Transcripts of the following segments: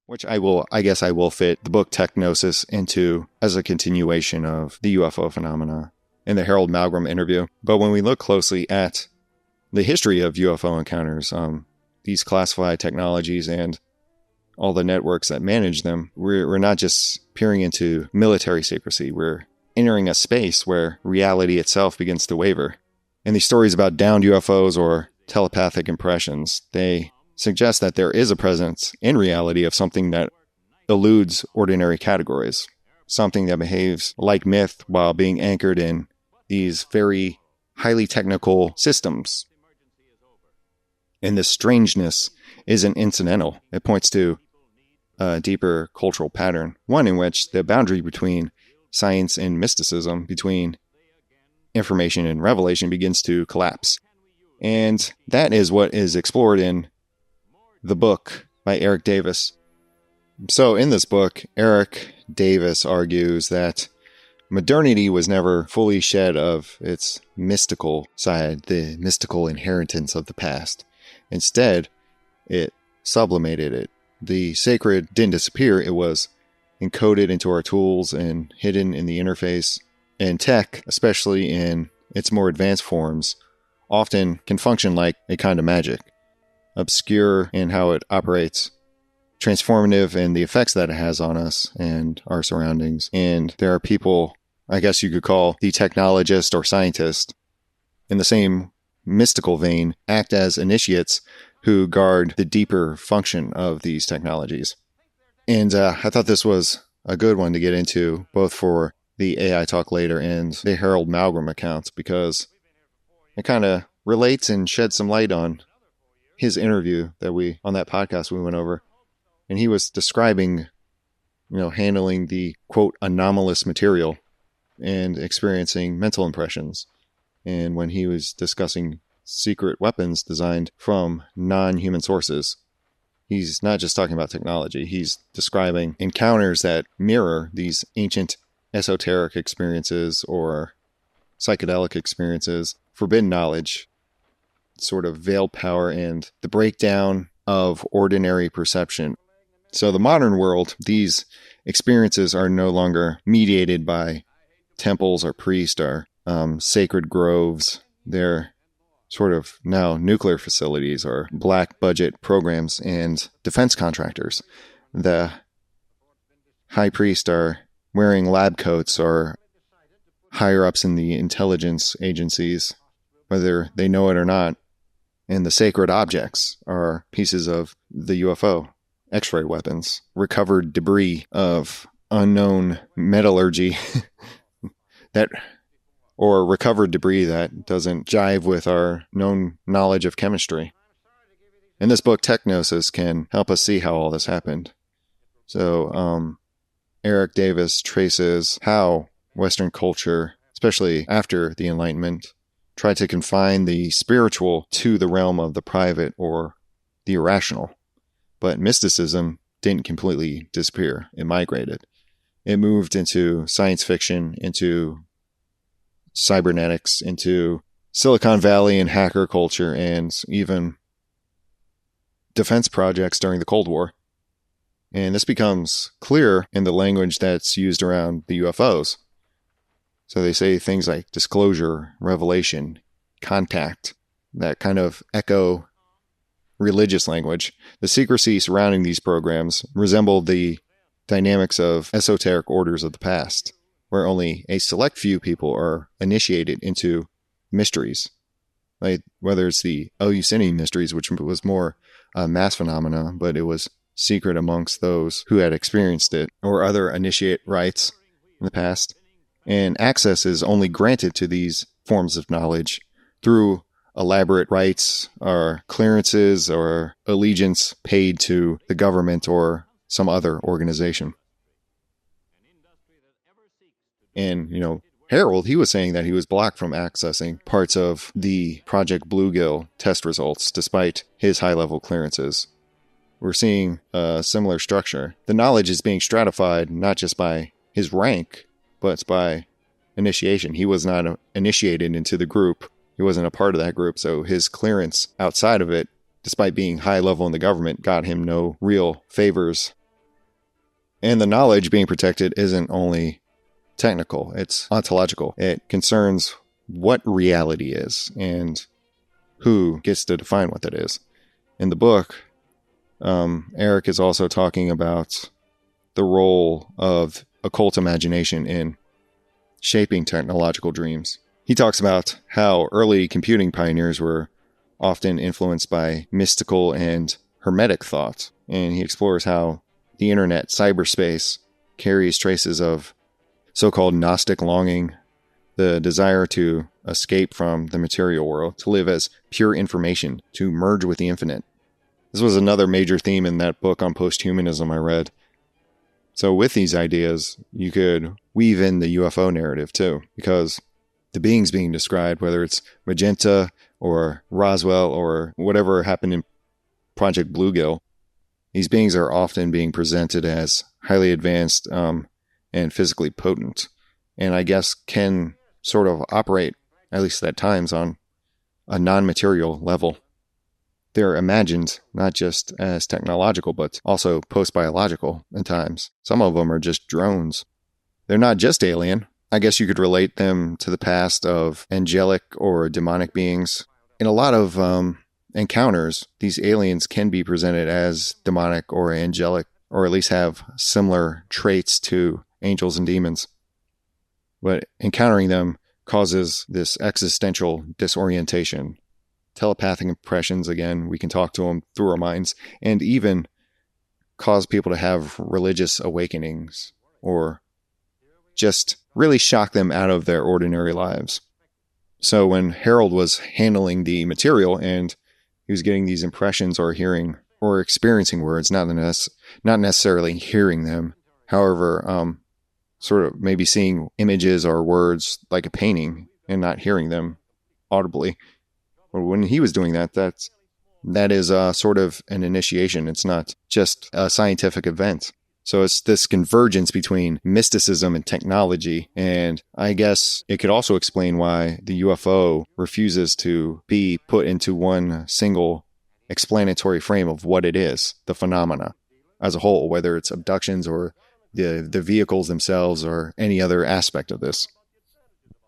which I guess I will fit the book Techgnosis into as a continuation of the UFO phenomena in the Harold Malgrim interview. But when we look closely at the history of UFO encounters, these classified technologies and all the networks that manage them, we're not just peering into military secrecy. We're entering a space where reality itself begins to waver. And these stories about downed UFOs or telepathic impressions, they suggest that there is a presence in reality of something that eludes ordinary categories, something that behaves like myth while being anchored in these very highly technical systems. And this strangeness isn't incidental. It points to a deeper cultural pattern, one in which the boundary between science and mysticism, between information and revelation, begins to collapse. And that is what is explored in the book by Eric Davis. So in this book, Eric Davis argues that modernity was never fully shed of its mystical side, the mystical inheritance of the past. Instead, it sublimated it. The sacred didn't disappear, it was encoded into our tools and hidden in the interface. And tech, especially in its more advanced forms, often can function like a kind of magic. Obscure in how it operates, transformative in the effects that it has on us and our surroundings. And there are people, I guess you could call the technologist or scientist, in the same mystical vein, act as initiates who guard the deeper function of these technologies. And I thought this was a good one to get into, both for the AI Talk Later and the Harold Malgrim accounts, because it kind of relates and sheds some light on his interview that on that podcast we went over. And he was describing, handling the, quote, anomalous material and experiencing mental impressions. And when he was discussing secret weapons designed from non-human sources, he's not just talking about technology. He's describing encounters that mirror these ancient esoteric experiences or psychedelic experiences, forbidden knowledge, sort of veiled power, and the breakdown of ordinary perception. So the modern world, these experiences are no longer mediated by temples or priests or sacred groves. They're sort of now nuclear facilities or black budget programs and defense contractors. The high priests are wearing lab coats or higher ups in the intelligence agencies, whether they know it or not. And the sacred objects are pieces of the UFO, X-ray weapons, recovered debris of unknown metallurgy or recovered debris that doesn't jive with our known knowledge of chemistry. And this book, Techgnosis, can help us see how all this happened. So, Eric Davis traces how Western culture, especially after the Enlightenment, tried to confine the spiritual to the realm of the private or the irrational. But mysticism didn't completely disappear. It migrated. It moved into science fiction, into cybernetics, into Silicon Valley and hacker culture, and even defense projects during the Cold War. And this becomes clear in the language that's used around the UFOs. So they say things like disclosure, revelation, contact, that kind of echo religious language. The secrecy surrounding these programs resembled the dynamics of esoteric orders of the past, where only a select few people are initiated into mysteries. Like whether it's the Eleusinian mysteries, which was more a mass phenomena, but it was secret amongst those who had experienced it, or other initiate rites in the past. And access is only granted to these forms of knowledge through elaborate rites or clearances or allegiance paid to the government or some other organization. And, Harold, he was saying that he was blocked from accessing parts of the Project Bluegill test results despite his high-level clearances. We're seeing a similar structure. The knowledge is being stratified not just by his rank, but by initiation. He was not initiated into the group. He wasn't a part of that group, so his clearance outside of it, despite being high level in the government, got him no real favors And the knowledge being protected isn't only technical, it's ontological. It concerns what reality is and who gets to define what that is. In the book, Eric is also talking about the role of occult imagination in shaping technological dreams. He talks about how early computing pioneers were often influenced by mystical and hermetic thought, and he explores how the internet, cyberspace, carries traces of so-called Gnostic longing, the desire to escape from the material world, to live as pure information, to merge with the infinite. This was another major theme in that book on posthumanism I read. So with these ideas, you could weave in the UFO narrative too, because the beings being described, whether it's Magenta or Roswell or whatever happened in Project Bluegill, these beings are often being presented as highly advanced and physically potent, and I guess can sort of operate, at least at times, on a non-material level. They're imagined not just as technological, but also post-biological at times. Some of them are just drones. They're not just alien. I guess you could relate them to the past of angelic or demonic beings. In a lot of encounters, these aliens can be presented as demonic or angelic, or at least have similar traits to angels and demons. But encountering them causes this existential disorientation. Telepathic impressions, again, we can talk to them through our minds, and even cause people to have religious awakenings, or just really shock them out of their ordinary lives. So when Harold was handling the material and he was getting these impressions or hearing or experiencing words, not necessarily hearing them, however, sort of maybe seeing images or words like a painting and not hearing them audibly. Or when he was doing that is sort of an initiation. It's not just a scientific event. So it's this convergence between mysticism and technology. And I guess it could also explain why the UFO refuses to be put into one single explanatory frame of what it is, the phenomena as a whole, whether it's abductions or the vehicles themselves or any other aspect of this.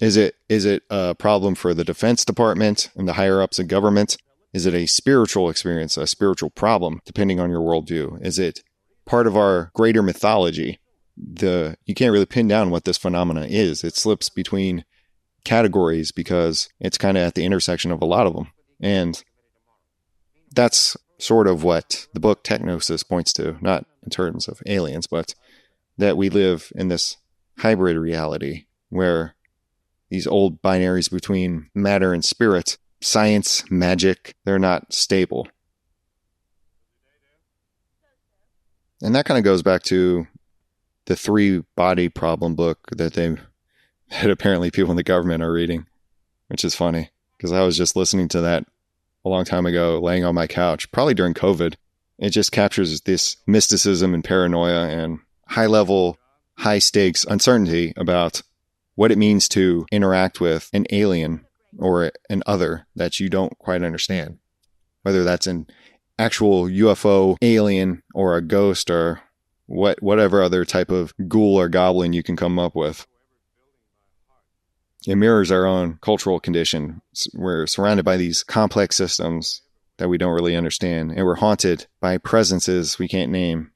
Is it a problem for the Defense Department and the higher-ups of government? Is it a spiritual experience, a spiritual problem, depending on your worldview? Is it part of our greater mythology? You can't really pin down what this phenomena is. It slips between categories because it's kind of at the intersection of a lot of them. And that's sort of what the book Techgnosis points to, not in terms of aliens, but that we live in this hybrid reality where these old binaries between matter and spirit, science, magic, they're not stable. And that kind of goes back to the 3-body problem book that apparently people in the government are reading, which is funny because I was just listening to that a long time ago, laying on my couch, probably during COVID. It just captures this mysticism and paranoia and high-level, high-stakes uncertainty about what it means to interact with an alien or an other that you don't quite understand, whether that's an actual UFO alien or a ghost or whatever other type of ghoul or goblin you can come up with. It mirrors our own cultural condition. We're surrounded by these complex systems that we don't really understand, and we're haunted by presences we can't name.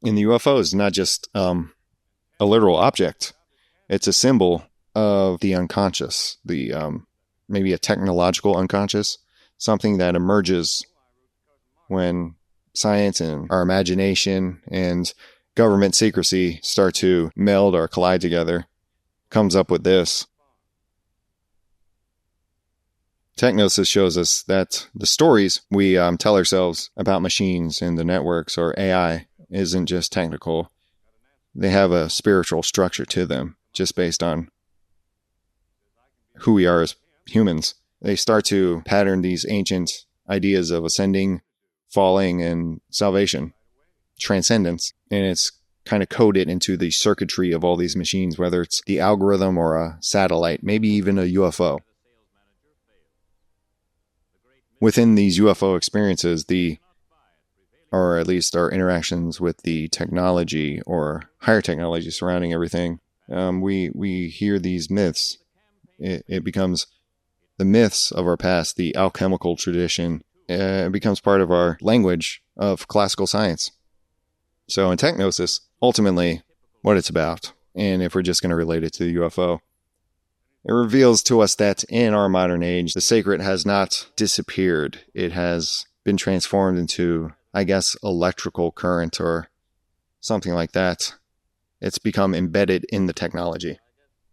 And the UFO is not just a literal object. It's a symbol of the unconscious, maybe a technological unconscious, something that emerges when science and our imagination and government secrecy start to meld or collide together, comes up with this. Techgnosis shows us that the stories we tell ourselves about machines and the networks or AI isn't just technical. They have a spiritual structure to them, just based on who we are as humans. They start to pattern these ancient ideas of ascending, falling, and salvation, transcendence. And it's kind of coded into the circuitry of all these machines, whether it's the algorithm or a satellite, maybe even a UFO. Within these UFO experiences, the or at least our interactions with the technology or higher technology surrounding everything, we hear these myths. It becomes the myths of our past, the alchemical tradition. It becomes part of our language of classical science. So in Techgnosis, ultimately, what it's about, and if we're just going to relate it to the UFO, it reveals to us that in our modern age, the sacred has not disappeared. It has been transformed into, I guess, electrical current or something like that. It's become embedded in the technology.